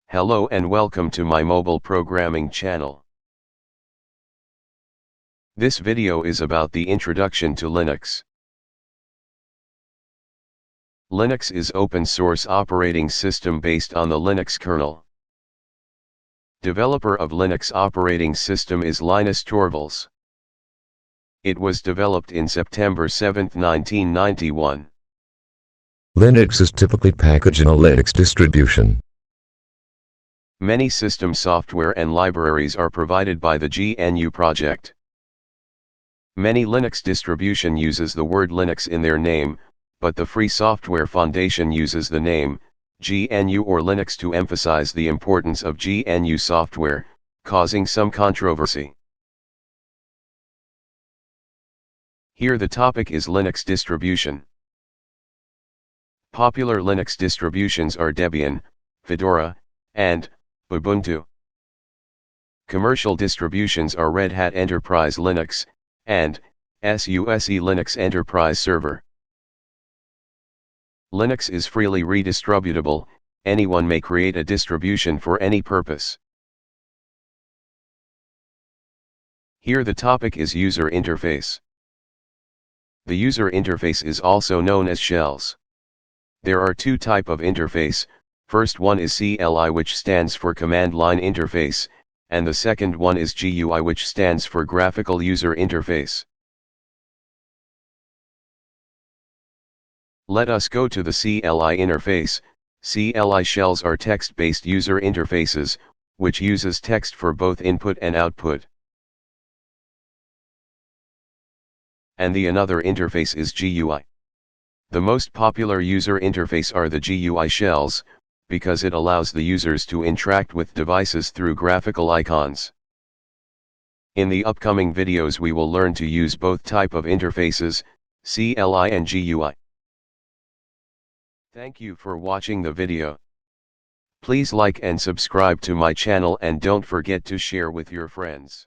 Hello and welcome to my mobile programming channel. This video is about the introduction to Linux. Linux is open source operating system based on the Linux kernel. Developer of Linux operating system is Linus Torvalds. It was developed in September 7, 1991. Linux is typically packaged in a Linux distribution. Many system software and libraries are provided by the GNU project. Many Linux distribution uses the word Linux in their name, but the Free Software Foundation uses the name GNU or Linux to emphasize the importance of GNU software, causing some controversy. Here the topic is Linux distribution. Popular Linux distributions are Debian, Fedora, and Ubuntu. Commercial distributions are Red Hat Enterprise Linux, and SUSE Linux Enterprise Server. Linux is freely redistributable, anyone may create a distribution for any purpose. Here the topic is user interface. The user interface is also known as shells. There are two types of interface. First one is CLI, which stands for Command Line Interface, and the second one is GUI, which stands for Graphical User Interface. Let us go to the CLI interface. CLI shells are text-based user interfaces, which uses text for both input and output. And the another interface is GUI. The most popular user interface are the GUI shells, because it allows the users to interact with devices through graphical icons. In the upcoming videos we will learn to use both type of interfaces, CLI and GUI. Thank you for watching the video. Please like and subscribe to my channel and don't forget to share with your friends.